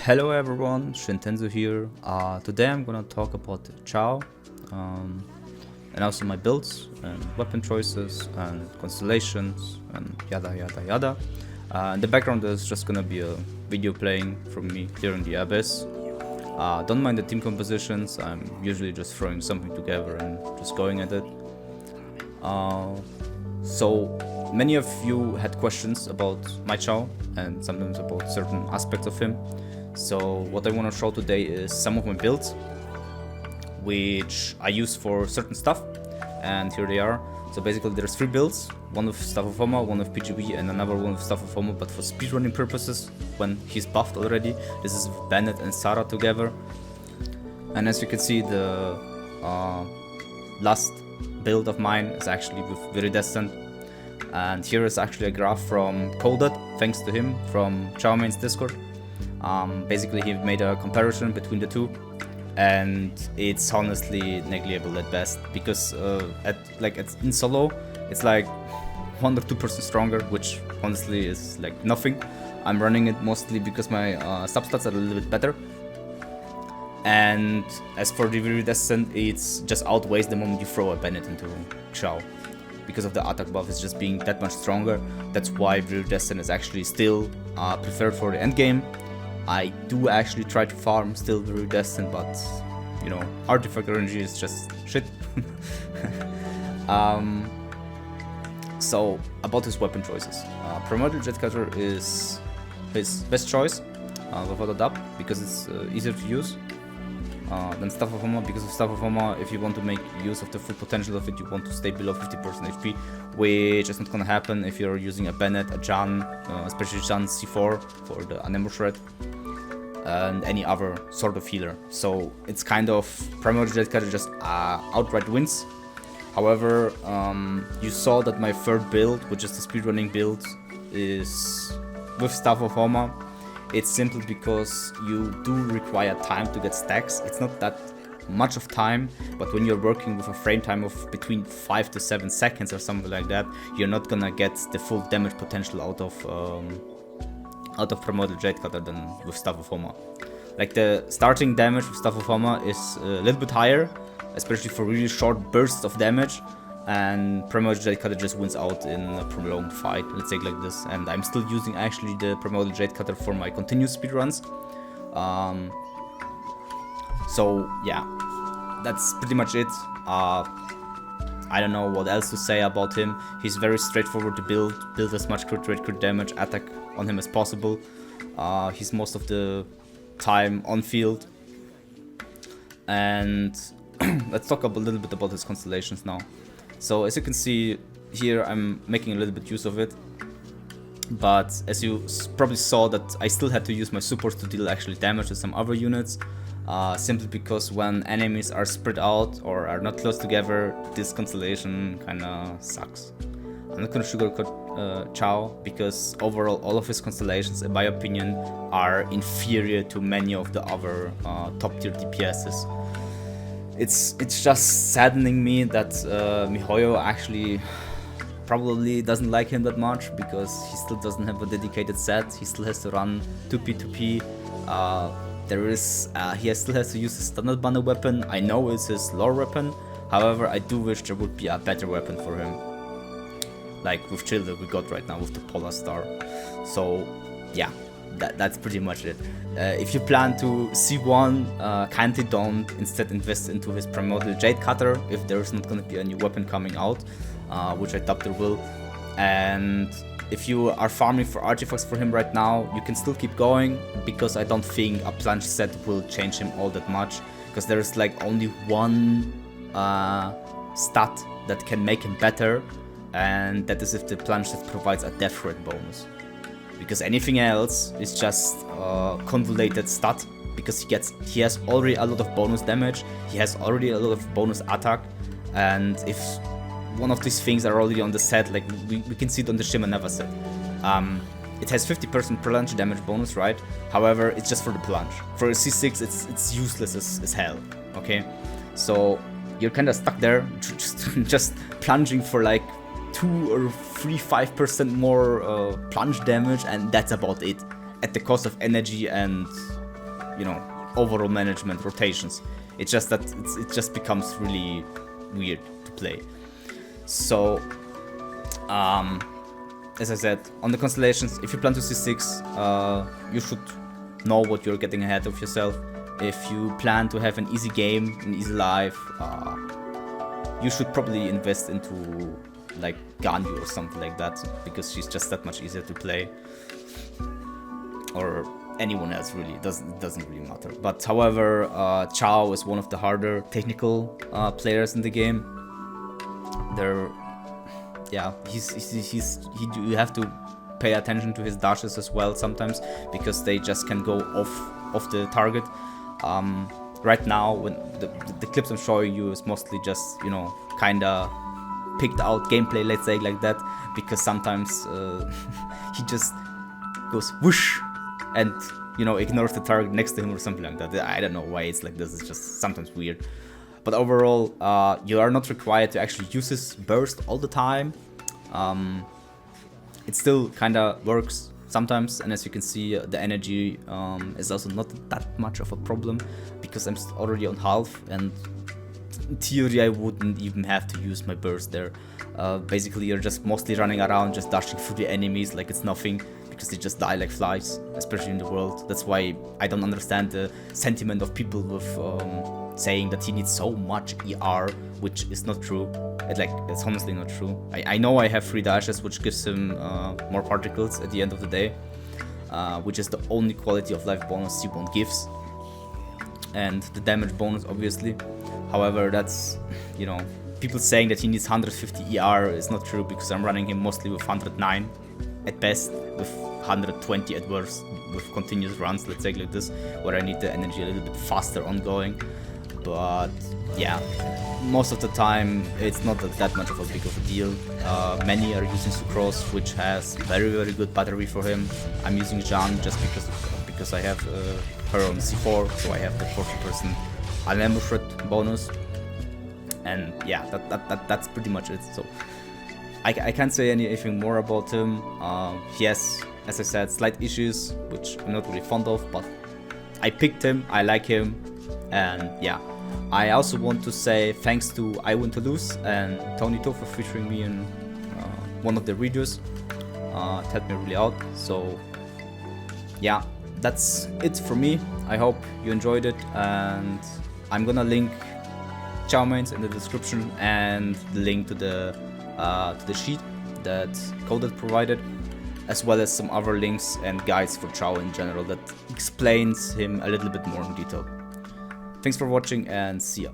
Hello everyone, Shintenzu here. Today I'm gonna talk about Xiao, and also my builds and weapon choices and constellations and yada yada yada. In the background there's just gonna be a video playing from me clearing the abyss. Don't mind the team compositions, I'm usually just throwing something together and just going at it. So many of you had questions about my Xiao and sometimes about certain aspects of him. So what I want to show today is some of my builds which I use for certain stuff, and here they are. So basically there's 3 builds, one with Staff of Homer, one with PGB and another one with Staff of Homer, but for speedrunning purposes when he's buffed already. This is with Bennett and Sarah together. And as you can see, the last build of mine is actually with Viridescent. And here is actually a graph from Coded, thanks to him, from Xiao Main's Discord. Basically he made a comparison between the two, and it's honestly negligible at best, because in solo it's like 1 or 2% stronger, which honestly is like nothing. I'm running it mostly because my substats are a little bit better, and as for the Viridescent, it's just outweighs the moment you throw a Bennett into Xiao. Because of the attack buff is just being that much stronger. That's why Viridescent is actually still preferred for the end game. I do actually try to farm still Viridescent, but you know, artifact RNG is just shit. So about his weapon choices, Primordial Jet Cutter is his best choice, without a doubt, because it's easier to use than Staff of Homer. Because of Staff of Homer, if you want to make use of the full potential of it, you want to stay below 50% HP, which is not gonna happen if you're using a Bennett, a Jan, especially Jan C4 for the Anemone Shred, and any other sort of healer. So it's kind of Primordial Jet Cutter just outright wins. However, you saw that my third build, which is the speedrunning build, is with Staff of Homer. It's simply because you do require time to get stacks. It's not that much of time, but when you're working with a frame time of between 5 to 7 seconds or something like that, you're not gonna get the full damage potential out of Primordial Jade Cutter than with Staff of Homer. Like, the starting damage with Staff of Homer is a little bit higher, especially for really short bursts of damage, and Primordial Jade Cutter just wins out in a prolonged fight, let's say like this. And I'm still using actually the Primordial Jade Cutter for my continuous speedruns. So yeah, that's pretty much it. I don't know what else to say about him. He's very straightforward to build as much crit rate, crit damage, attack on him as possible. He's most of the time on field. And let's talk a little bit about his constellations now. So as you can see here, I'm making a little bit use of it, but as you probably saw, that I still had to use my supports to deal actually damage to some other units, simply because when enemies are spread out or are not close together, this constellation kinda sucks. I'm not gonna sugarcoat Xiao, because overall all of his constellations, in my opinion, are inferior to many of the other top tier DPSs. It's just saddening me that miHoYo actually probably doesn't like him that much, because he still doesn't have a dedicated set. He still has to run 2P2P. He still has to use his standard bundle weapon. I know it's his lore weapon. However, I do wish there would be a better weapon for him, like with Chill that we got right now with the Polar Star. So yeah, that's pretty much it. If you plan to C1, kindly don't instead invest into his Primordial Jade Cutter if there's not gonna be a new weapon coming out, which I doubt there will. And if you are farming for artifacts for him right now, you can still keep going, because I don't think a plunge set will change him all that much, because there's like only one stat that can make him better, and that is if the plunge set provides a death rate bonus. Because anything else is just convoluted stat, because he has already a lot of bonus damage, he has already a lot of bonus attack, and if one of these things are already on the set, like we can see it on the Shime Never set, it has 50% plunge damage bonus, right? However, it's just for the plunge. For a C6, it's useless as hell, okay? So you're kinda stuck there, just plunging for like 2 or 3-5% more plunge damage, and that's about it, at the cost of energy and you know, overall management rotations. It's just that it just becomes really weird to play. So, as I said, on the constellations, if you plan to C6, you should know what you're getting ahead of yourself. If you plan to have an easy game, an easy life, you should probably invest into like Ganyu or something like that, because she's just that much easier to play. Or anyone else, really, it doesn't really matter. But however, Xiao is one of the harder technical players in the game. You have to pay attention to his dashes as well sometimes, because they just can go off the target. Right now, when the clips I'm showing you is mostly just, you know, kinda picked out gameplay, let's say like that, because sometimes he just goes whoosh and, you know, ignores the target next to him or something like that. I don't know why it's like this, it's just sometimes weird. But overall, you are not required to actually use his burst all the time. It still kinda works sometimes, and as you can see, the energy is also not that much of a problem, because I'm already on half, and in theory I wouldn't even have to use my burst there. Basically you're just mostly running around, just dashing through the enemies like it's nothing, because they just die like flies, especially in the world. That's why I don't understand the sentiment of people with saying that he needs so much ER, which is not true. It's honestly not true. I know I have 3 dashes, which gives him more particles at the end of the day, which is the only quality of life bonus C1 gives, and the damage bonus obviously. However, that's, you know, people saying that he needs 150 ER is not true, because I'm running him mostly with 109 at best, with 120 at worst, with continuous runs, let's say like this, where I need the energy a little bit faster ongoing. But yeah, most of the time it's not that much of a big of a deal. Many are using Sucrose, which has very good battery for him. I'm using Jean just because I have her on C4, so I have the 40% unambushed bonus. And yeah, that's pretty much it. So I can't say anything more about him. He has, as I said, slight issues, which I'm not really fond of, but I picked him, I like him, and yeah. I also want to say thanks to I Want to Lose and Tonito for featuring me in one of their videos. It helped me really out. So yeah, that's it for me. I hope you enjoyed it, and I'm gonna link Xiao mains in the description and the link to the sheet that Coded provided, as well as some other links and guides for Xiao in general that explains him a little bit more in detail. Thanks for watching, and see ya.